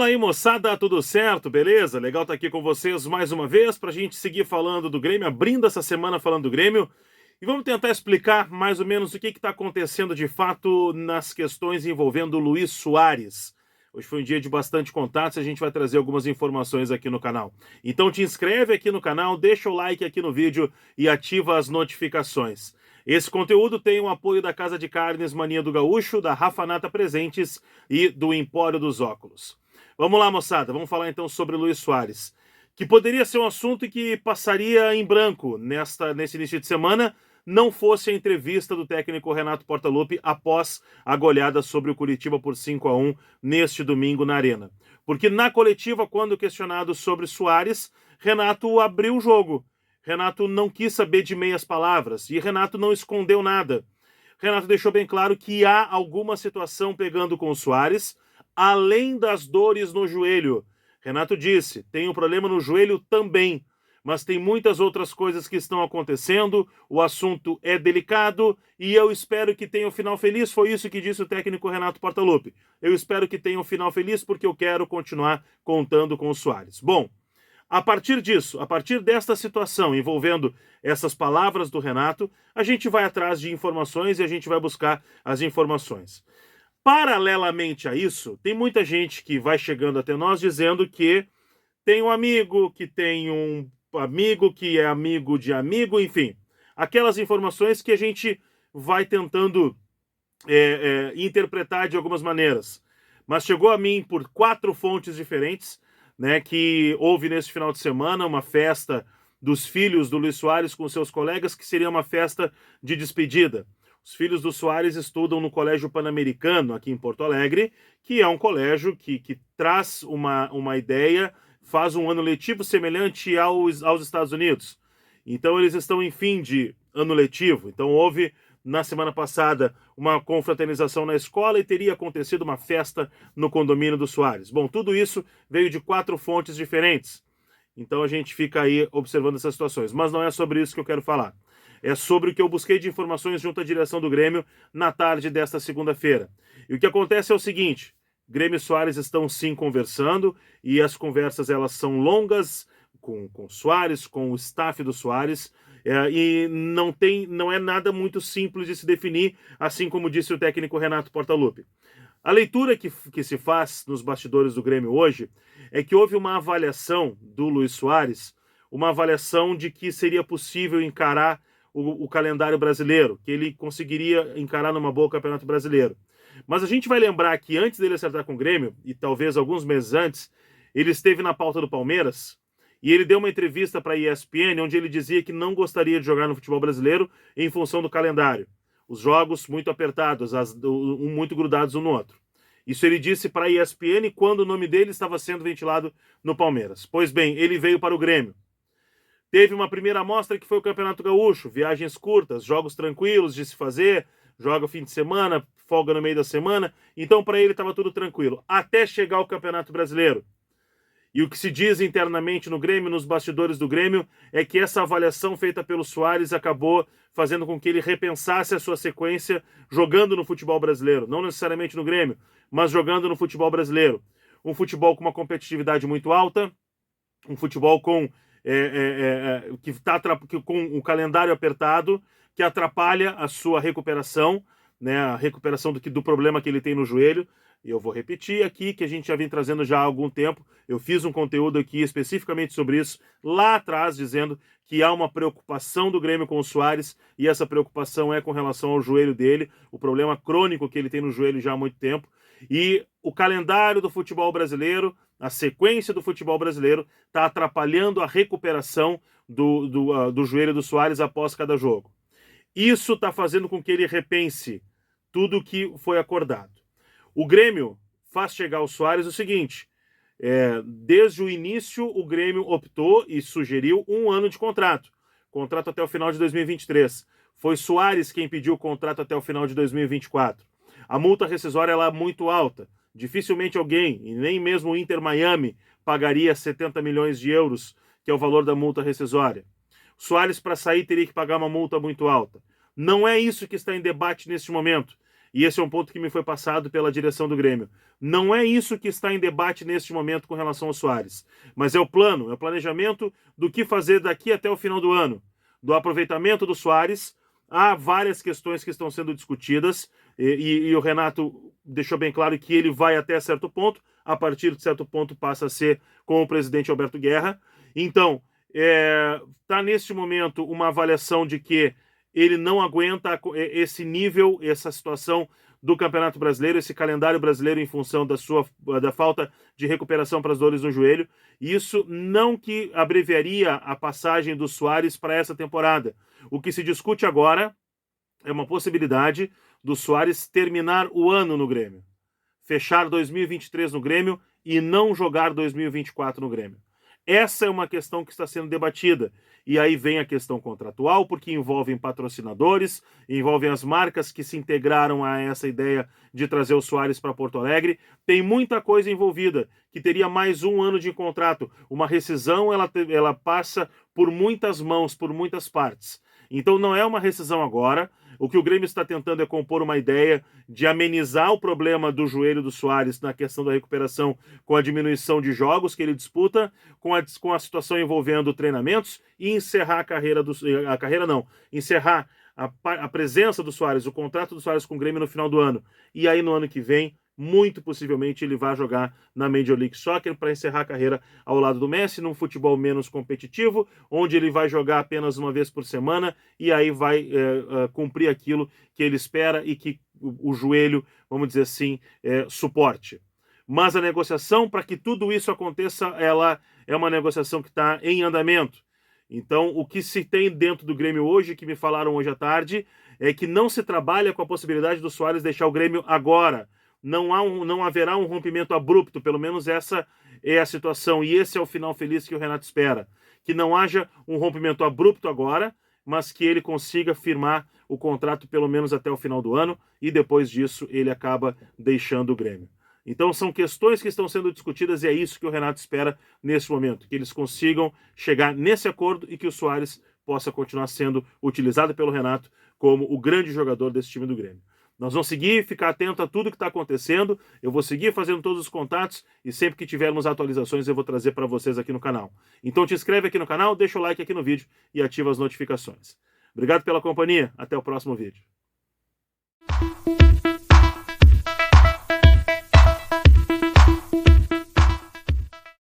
aí, moçada, tudo certo? Beleza? Legal estar aqui com vocês mais uma vez para a gente seguir falando do Grêmio, abrindo essa semana falando do Grêmio. E vamos tentar explicar mais ou menos o que está acontecendo de fato nas questões envolvendo o Luís Soares. Hoje foi um dia de bastante contatos e a gente vai trazer algumas informações aqui no canal. Então te inscreve aqui no canal, deixa o like aqui no vídeo e ativa as notificações. Esse conteúdo tem o apoio da Casa de Carnes Mania do Gaúcho, da Rafa Nata Presentes e do Empório dos Óculos. Vamos lá, moçada, vamos falar então sobre o Luís Soares, que poderia ser um assunto que passaria em branco nesse início de semana, não fosse a entrevista do técnico Renato Portaluppi após a goleada sobre o Curitiba por 5-1 neste domingo na Arena. Porque na coletiva, quando questionado sobre Soares, Renato abriu o jogo. Renato não quis saber de meias palavras e Renato não escondeu nada. Renato deixou bem claro que há alguma situação pegando com o Soares, além das dores no joelho. Renato disse, tem um problema no joelho também, mas tem muitas outras coisas que estão acontecendo, o assunto é delicado e eu espero que tenha um final feliz. Foi isso que disse o técnico Renato Portaluppi. Eu espero que tenha um final feliz porque eu quero continuar contando com o Soares. Bom, a partir disso, a partir desta situação envolvendo essas palavras do Renato, a gente vai atrás de informações e a gente vai buscar as informações. Paralelamente a isso, tem muita gente que vai chegando até nós dizendo que tem um amigo, que tem um amigo, que é amigo de amigo, enfim. Aquelas informações que a gente vai tentando interpretar de algumas maneiras. Mas chegou a mim por 4 fontes diferentes, né, que houve nesse final de semana uma festa dos filhos do Luís Soares com seus colegas, que seria uma festa de despedida. Os filhos do Soares estudam no Colégio Pan-Americano, aqui em Porto Alegre, que é um colégio que traz uma ideia, faz um ano letivo semelhante aos Estados Unidos. Então eles estão em fim de ano letivo. Então houve, na semana passada, uma confraternização na escola e teria acontecido uma festa no condomínio do Soares. Bom, tudo isso veio de 4 fontes diferentes. Então a gente fica aí observando essas situações. Mas não é sobre isso que eu quero falar. É sobre o que eu busquei de informações junto à direção do Grêmio na tarde desta segunda-feira. E o que acontece é o seguinte, Grêmio e Soares estão sim conversando e as conversas elas são longas com o Soares, com o staff do Soares, e não é nada muito simples de se definir, assim como disse o técnico Renato Portaluppi. A leitura que se faz nos bastidores do Grêmio hoje é que houve uma avaliação do Luís Soares, uma avaliação de que seria possível encarar o calendário brasileiro, que ele conseguiria encarar numa boa o Campeonato Brasileiro. Mas a gente vai lembrar que antes dele acertar com o Grêmio, e talvez alguns meses antes, ele esteve na pauta do Palmeiras, e ele deu uma entrevista para a ESPN, onde ele dizia que não gostaria de jogar no futebol brasileiro em função do calendário. Os jogos muito apertados, muito grudados um no outro. Isso ele disse para a ESPN quando o nome dele estava sendo ventilado no Palmeiras. Pois bem, ele veio para o Grêmio. Teve uma primeira amostra que foi o Campeonato Gaúcho, viagens curtas, jogos tranquilos de se fazer, joga fim de semana, folga no meio da semana, então para ele estava tudo tranquilo, até chegar ao Campeonato Brasileiro. E o que se diz internamente no Grêmio, nos bastidores do Grêmio, é que essa avaliação feita pelo Soares acabou fazendo com que ele repensasse a sua sequência jogando no futebol brasileiro, não necessariamente no Grêmio, mas jogando no futebol brasileiro. Um futebol com uma competitividade muito alta, um futebol com que está com o calendário apertado, que atrapalha a sua recuperação, né, a recuperação do problema que ele tem no joelho. E eu vou repetir aqui, que a gente já vem trazendo já há algum tempo. Eu fiz um conteúdo aqui especificamente sobre isso, lá atrás, dizendo que há uma preocupação do Grêmio com o Soares, e essa preocupação é com relação ao joelho dele, o problema crônico que ele tem no joelho já há muito tempo. E o calendário do futebol brasileiro, a sequência do futebol brasileiro, está atrapalhando a recuperação do joelho do Soares após cada jogo. Isso está fazendo com que ele repense tudo o que foi acordado. O Grêmio faz chegar ao Soares o seguinte, desde o início o Grêmio optou e sugeriu 1 ano de contrato até o final de 2023. Foi Soares quem pediu o contrato até o final de 2024. A multa rescisória é muito alta, dificilmente alguém, e nem mesmo o Inter Miami, pagaria 70 milhões de euros, que é o valor da multa rescisória. Soares, para sair, teria que pagar uma multa muito alta. Não é isso que está em debate neste momento. e esse é um ponto que me foi passado pela direção do Grêmio. Não é isso que está em debate neste momento com relação ao Soares, mas é o plano, é o planejamento do que fazer daqui até o final do ano, do aproveitamento do Soares. Há várias questões que estão sendo discutidas e o Renato deixou bem claro que ele vai até certo ponto, a partir de certo ponto passa a ser com o presidente Alberto Guerra. Então, está neste momento uma avaliação de que ele não aguenta esse nível, essa situação do Campeonato Brasileiro, esse calendário brasileiro em função da falta de recuperação para as dores no joelho. Isso não que abreviaria a passagem do Soares para essa temporada. O que se discute agora é uma possibilidade do Soares terminar o ano no Grêmio. Fechar 2023 no Grêmio e não jogar 2024 no Grêmio. Essa é uma questão que está sendo debatida. E aí vem a questão contratual, porque envolvem patrocinadores, envolvem as marcas que se integraram a essa ideia de trazer o Soares para Porto Alegre. Tem muita coisa envolvida, que teria mais um ano de contrato. Uma rescisão, ela passa por muitas mãos, por muitas partes. Então não é uma rescisão agora. O que o Grêmio está tentando é compor uma ideia de amenizar o problema do joelho do Soares na questão da recuperação com a diminuição de jogos que ele disputa, com a situação envolvendo treinamentos e encerrar encerrar a presença do Soares, o contrato do Soares com o Grêmio no final do ano. E aí no ano que vem, muito possivelmente ele vai jogar na Major League Soccer para encerrar a carreira ao lado do Messi, num futebol menos competitivo, onde ele vai jogar apenas uma vez por semana e aí vai cumprir aquilo que ele espera e que o joelho, vamos dizer assim, suporte. Mas a negociação, para que tudo isso aconteça, ela é uma negociação que está em andamento. Então, o que se tem dentro do Grêmio hoje, que me falaram hoje à tarde, é que não se trabalha com a possibilidade do Soares deixar o Grêmio agora. Não haverá um rompimento abrupto, pelo menos essa é a situação, e esse é o final feliz que o Renato espera. Que não haja um rompimento abrupto agora, mas que ele consiga firmar o contrato pelo menos até o final do ano, e depois disso ele acaba deixando o Grêmio. Então são questões que estão sendo discutidas e é isso que o Renato espera nesse momento, que eles consigam chegar nesse acordo e que o Soares possa continuar sendo utilizado pelo Renato como o grande jogador desse time do Grêmio. Nós vamos seguir, ficar atento a tudo que está acontecendo, eu vou seguir fazendo todos os contatos e sempre que tivermos atualizações eu vou trazer para vocês aqui no canal. Então te inscreve aqui no canal, deixa o like aqui no vídeo e ativa as notificações. Obrigado pela companhia, até o próximo vídeo.